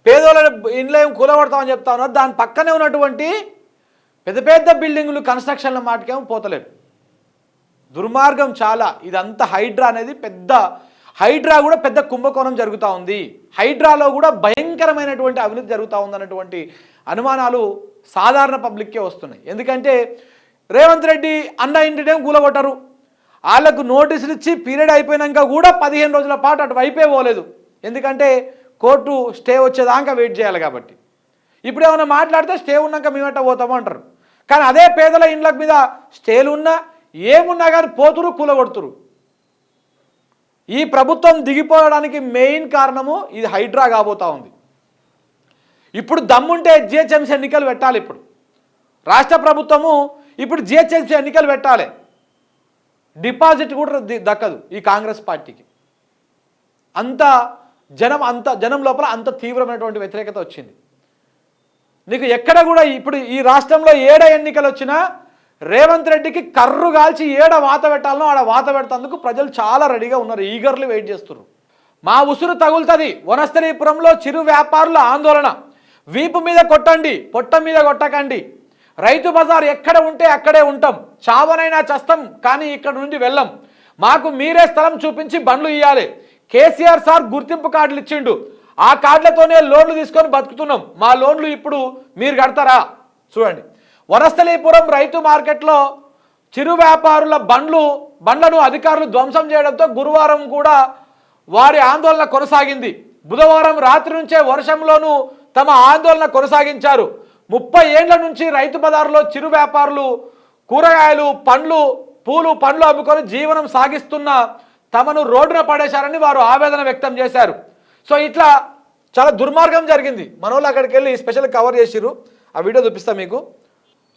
పేదోళ్ళ ఇండ్లు ఏం కూలగొడతామని చెప్తా ఉన్నారు. దాని పక్కనే ఉన్నటువంటి పెద్ద పెద్ద బిల్డింగులు కన్స్ట్రక్షన్ల మాటకేమో పోతలేరు. దుర్మార్గం చాలా. ఇదంతా హైడ్రా అనేది పెద్ద హైడ్రా కూడా పెద్ద కుంభకోణం జరుగుతూ ఉంది. హైడ్రాలో కూడా భయంకరమైనటువంటి అవినీతి జరుగుతూ ఉందన్నటువంటి అనుమానాలు సాధారణ పబ్లిక్కే వస్తున్నాయి. ఎందుకంటే రేవంత్ రెడ్డి అన్న ఇంటినేం కూలగొట్టరు, వాళ్ళకు నోటీసులు ఇచ్చి పీరియడ్ అయిపోయినాక కూడా 15 రోజుల పాటు అటు వైపే పోలేదు. ఎందుకంటే కోర్టు స్టే వచ్చేదాకా వెయిట్ చేయాలి కాబట్టి. ఇప్పుడు ఏమైనా మాట్లాడితే స్టే ఉన్నాక మేమట పోతాము అంటారు. కానీ అదే పేదల ఇండ్ల మీద స్టేలు ఉన్నా ఏమున్నా కానీ పోతురు, కూలగొడుతురు. ఈ ప్రభుత్వం దిగిపోవడానికి మెయిన్ కారణము ఇది హైడ్రా కాబోతా ఉంది. ఇప్పుడు దమ్ముంటే జిహెచ్ఎంసీ ఎన్నికలు పెట్టాలి. ఇప్పుడు రాష్ట్ర ప్రభుత్వము ఇప్పుడు జిహెచ్ఎంసీ ఎన్నికలు పెట్టాలి. డిపాజిట్ కూడా దక్కదు ఈ కాంగ్రెస్ పార్టీకి. అంత జనం లోపల అంత తీవ్రమైనటువంటి వ్యతిరేకత వచ్చింది. నీకు ఎక్కడ కూడా ఇప్పుడు ఈ రాష్ట్రంలో ఏడ ఎన్నికలు వచ్చినా రేవంత్ రెడ్డికి కర్రు కాల్చి ఏడ వాత పెట్టాలనో ఆడ వాత పెడతందుకు ప్రజలు చాలా రెడీగా ఉన్నారు, ఈగర్లీ వెయిట్ చేస్తున్నారు. మా ఉసురు తగులుతుంది. వనస్థలీపురంలో చిరు వ్యాపారుల ఆందోళన. వీపు మీద కొట్టండి, పొట్ట మీద కొట్టకండి. రైతు బజార్ ఎక్కడ ఉంటే అక్కడే ఉంటాం, చావనైనా చస్తాం, కానీ ఇక్కడ నుండి వెళ్ళం. మాకు మీరే స్థలం చూపించి బండ్లు ఇవ్వాలి. కేసీఆర్ సార్ గుర్తింపు కార్డులు ఇచ్చిండు, ఆ కార్డులతోనే లోన్లు తీసుకొని బతుకుతున్నాం. మా లోన్లు ఇప్పుడు మీరు కడతారా? చూడండి, వనస్థలీపురం రైతు మార్కెట్లో చిరు వ్యాపారుల బండ్లను అధికారులు ధ్వంసం చేయడంతో గురువారం కూడా వారి ఆందోళన కొనసాగింది. బుధవారం రాత్రి నుంచే వర్షంలోనూ తమ ఆందోళన కొనసాగించారు. 30 ఏండ్ల నుంచి రైతు బజార్లో చిరు వ్యాపారులు కూరగాయలు, పూలు పండ్లు అమ్ముకొని జీవనం సాగిస్తున్న తమను రోడ్డున పడేశారని వారు ఆవేదన వ్యక్తం చేశారు. సో ఇట్లా చాలా దుర్మార్గం జరిగింది. మనోళ్ళు అక్కడికి వెళ్ళి స్పెషల్ కవర్ చేసిర్రు. ఆ వీడియో చూపిస్తా మీకు.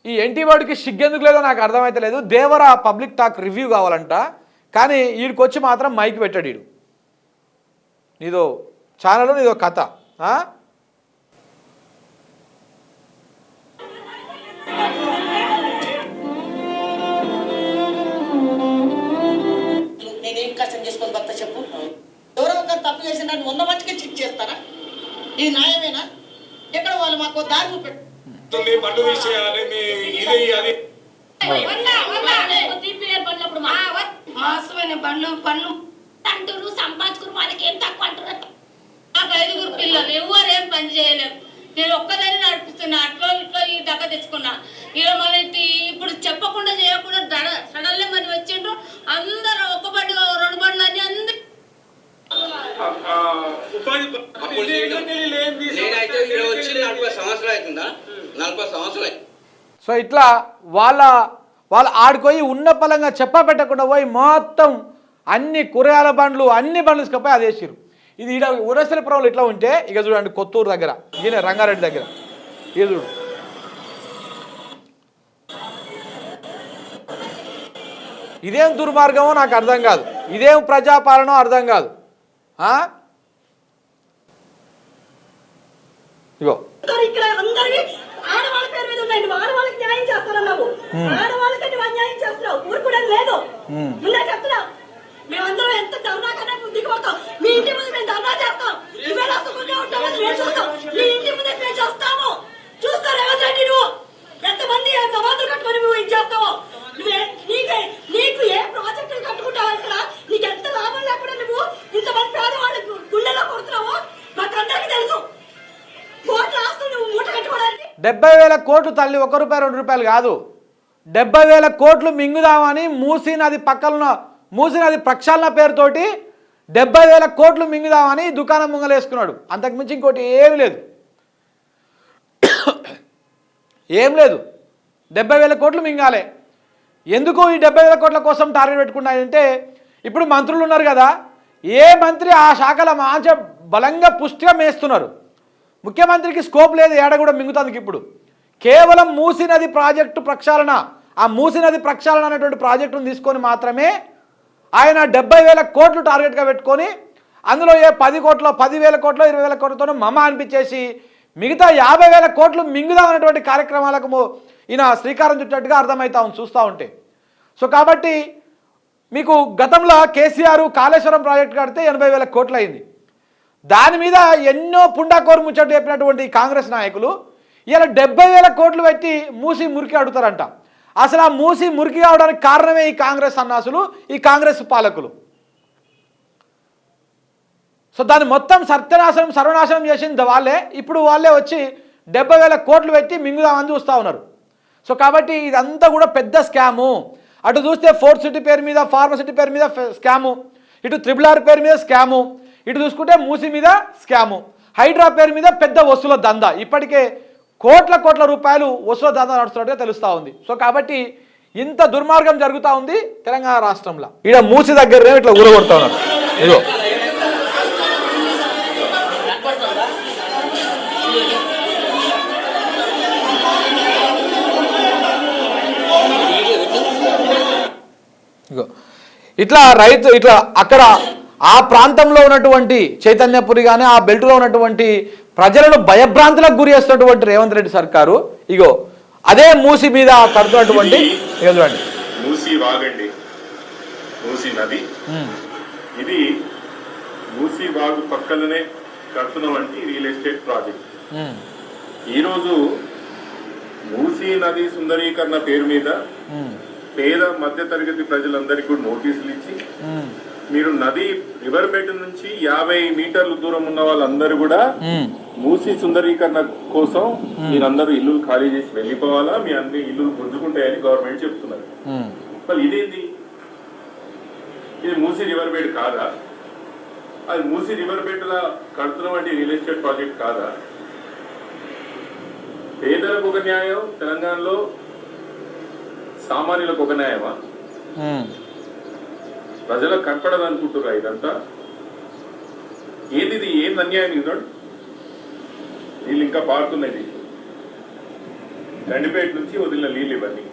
ఈ ఎన్టీవాడికి సిగ్గెందుకు లేదో నాకు అర్థమైతే లేదు. దేవరా పబ్లిక్ టాక్ రివ్యూ కావాలంట, కానీ వీడికి వచ్చి మాత్రం మైక్ పెట్టాడు. వీడు నీదో ఛానల్, నీదో కథ. నేనేం కష్టం చేసుకొని భర్త చెప్పు? ఎవరో ఒకరు తప్పు చేసిన 100 మందికి చెక్ చేస్తారా? ఇది న్యాయమేనా? ఎక్కడ వాళ్ళు మాకు దారి చూపెట్టు. బండ్లు అంటారు, సంపాదించుకుని వాళ్ళకి ఏం తక్కువ అంటారు. నాకు 5 పిల్లలు, ఎవరేం పని చేయలేము. నేను ఒక్కదాన్ని నడిపిస్తున్నా, అట్లో ఇట్లో ఈ దగ్గర తెచ్చుకున్నా. ఇక మళ్ళీ ఇప్పుడు చెప్పకుండా చేయకుండా సడన్లీ మరి వచ్చిండ్రు అందరూ. ఒక బండి 2 బండ్లు అని అందరూ. సో ఇట్లా వాళ్ళ ఆడిపోయి ఉన్న పలంగా చెప్ప పెట్టకుండా పోయి మొత్తం అన్ని కూరగాయల బండ్లు అన్ని బండ్లు తీసుకపోయి అది వేసిరు. ఇది ఇక్కడ వనస్థలీపురంలో ఇట్లా ఉంటే ఇక చూడండి, కొత్తూరు దగ్గర, ఈయన రంగారెడ్డి దగ్గర, ఇక చూడు. ఇదేం దుర్మార్గమో నాకు అర్థం కాదు, ఇదేం ప్రజాపాలనో అర్థం కాదు. ఇగో ఇక్కడ అందరినీ ఆడవాళ్ళ పేరు మీద ఉన్నాయి. ఆడవాళ్ళకి న్యాయం చేస్తారన్నావు, ఆడవాళ్ళకి అన్యాయం చేస్తున్నావు. ఊరుకోవడం లేదు. ముందే చెప్తున్నా, మేమందరం ఎంత ధర్నా కన్నా దిగిపోతాం. మీ ఇంటి ముందు మేము ధర్నా చేస్తాం. నువ్వే రాసుకుంటూ ఉంటామని మేము చూస్తాం. మీ ఇంటి ముందే మేము చేస్తాము. చూస్తావు రేవంత్ రెడ్డి, నువ్వు ఎంతమంది సమాధులు కట్టుకొని నువ్వు ఇది చేస్తావు. నీకు ఏ ప్రాజెక్టులు కట్టుకుంటావు? ఇక్కడ నీకు ఎంత లాభం లేకుండా నువ్వు ఇంతమంది పేదవాళ్ళు గుండెలో కొడుతున్నావో మాకందరికీ తెలుసు. 70,000 కోట్లు తల్లి, 1 రూపాయి 2 రూపాయలు కాదు, 70,000 కోట్లు మింగుదామని మూసీ నది పక్కన మూసీ నది ప్రక్షాళన పేరుతోటి 70,000 కోట్లు మింగుదామని దుకాణం ముంగలేసుకున్నాడు. అంతకుమించి ఇంకోటి ఏమి లేదు, ఏం లేదు. 70,000 కోట్లు మింగాలే. ఎందుకు ఈ 70,000 కోట్ల కోసం టార్గెట్ పెట్టుకున్నాయంటే, ఇప్పుడు మంత్రులు ఉన్నారు కదా, ఏ మంత్రి ఆ శాఖల మంచి బలంగా పుష్టిగా మేస్తున్నారు. ముఖ్యమంత్రికి స్కోప్ లేదు, ఏడ కూడా మింగుతానికి. ఇప్పుడు కేవలం మూసీ నది ప్రాజెక్టు ప్రక్షాళన, ఆ మూసీ నది ప్రక్షాళన అనేటువంటి ప్రాజెక్టును తీసుకొని మాత్రమే ఆయన 70,000 కోట్లు టార్గెట్గా పెట్టుకొని అందులో ఏ 10 కోట్లో 10,000 కోట్లో 20,000 కోట్లతోనూ మమ అనిపించేసి మిగతా 50,000 కోట్లు మింగుదామనేటువంటి కార్యక్రమాలకు ఈయన శ్రీకారం చుట్టినట్టుగా అర్థమవుతా ఉంది చూస్తూ ఉంటే. సో కాబట్టి మీకు గతంలో కేసీఆర్ కాళేశ్వరం ప్రాజెక్టు కడితే 80,000 కోట్లు అయింది. దాని మీద ఎన్నో పుండాకోరు ముచ్చట చెప్పినటువంటి కాంగ్రెస్ నాయకులు ఇలా 70,000 కోట్లు పెట్టి మూసి మురికి అడుగుతారంట. అసలు ఆ మూసి మురికి అవడానికి కారణమే ఈ కాంగ్రెస్ సన్నాసులు, ఈ కాంగ్రెస్ పాలకులు. సో దాన్ని మొత్తం సర్వనాశనం చేసింది వాళ్ళే. ఇప్పుడు వాళ్ళే వచ్చి 70,000 కోట్లు పెట్టి మింగుదామని చూస్తూ ఉన్నారు. సో కాబట్టి ఇదంతా కూడా పెద్ద స్కాము. అటు చూస్తే ఫోర్త్ సిటీ పేరు మీద, ఫార్మసిటీ పేరు మీద స్కాము, ఇటు RRR పేరు మీద స్కాము, ఇటు చూసుకుంటే మూసి మీద స్కాము, హైడ్రా పేరు మీద పెద్ద వసూల దందా. ఇప్పటికే కోట్ల రూపాయలు వసూల దందా నడుస్తున్నట్టుగా తెలుస్తూ ఉంది. సో కాబట్టి ఇంత దుర్మార్గం జరుగుతూ ఉంది తెలంగాణ రాష్ట్రంలో. ఈడ మూసి దగ్గరనే ఇట్లా ఊరగొడతా ఉన్నారు. ఇదిగో ఇట్లా రైతు ఇట్లా అక్కడ ఆ ప్రాంతంలో ఉన్నటువంటి చైతన్యపురి కానీ ఆ బెల్ట్లో ఉన్నటువంటి ప్రజలను భయభ్రాంతులకు గురి చేస్తున్నటువంటి రేవంత్ రెడ్డి సర్కారు ఇగో అదే మూసి మీద కడుతున్నటువంటి చూడండి. మూసి వాగండి, మూసి నది. ఇది మూసి వాగు పక్కలనే కడుతున్నటువంటి రియల్ ఎస్టేట్ ప్రాజెక్ట్. ఈరోజు మూసి నది సుందరీకరణ పేరు మీద పేద మధ్య తరగతి ప్రజలందరికీ కూడా నోటీసులు ఇచ్చి మీరు నది రివర్ బెడ్ నుంచి 50 మీటర్ల దూరం ఉన్న వాళ్ళందరూ కూడా మూసి సుందరీకరణ కోసం మీరందరూ ఇల్లు ఖాళీ చేసి వెళ్ళిపోవాలా, మీ అన్ని ఇల్లు గుంజుకుంటాయని గవర్నమెంట్ చెప్తున్నారు. మరి ఇదేంది? ఇది మూసి రివర్ బెడ్ కాదా? అది మూసి రివర్ బెడ్ లా కడుతున్నటువంటి రియల్ ఎస్టేట్ ప్రాజెక్ట్ కాదా? పేదలకు ఒక న్యాయం తెలంగాణలో, సామాన్యులకు ఒక న్యాయమా? ప్రజలకు కనపడదు అనుకుంటున్నా ఇదంతా. ఏది ఏంది అన్యాయం? చూడండి, నీళ్ళు ఇంకా పారుతున్నాయి. గండిపేట నుంచి వదిలిన నీళ్ళు ఇవన్నీ.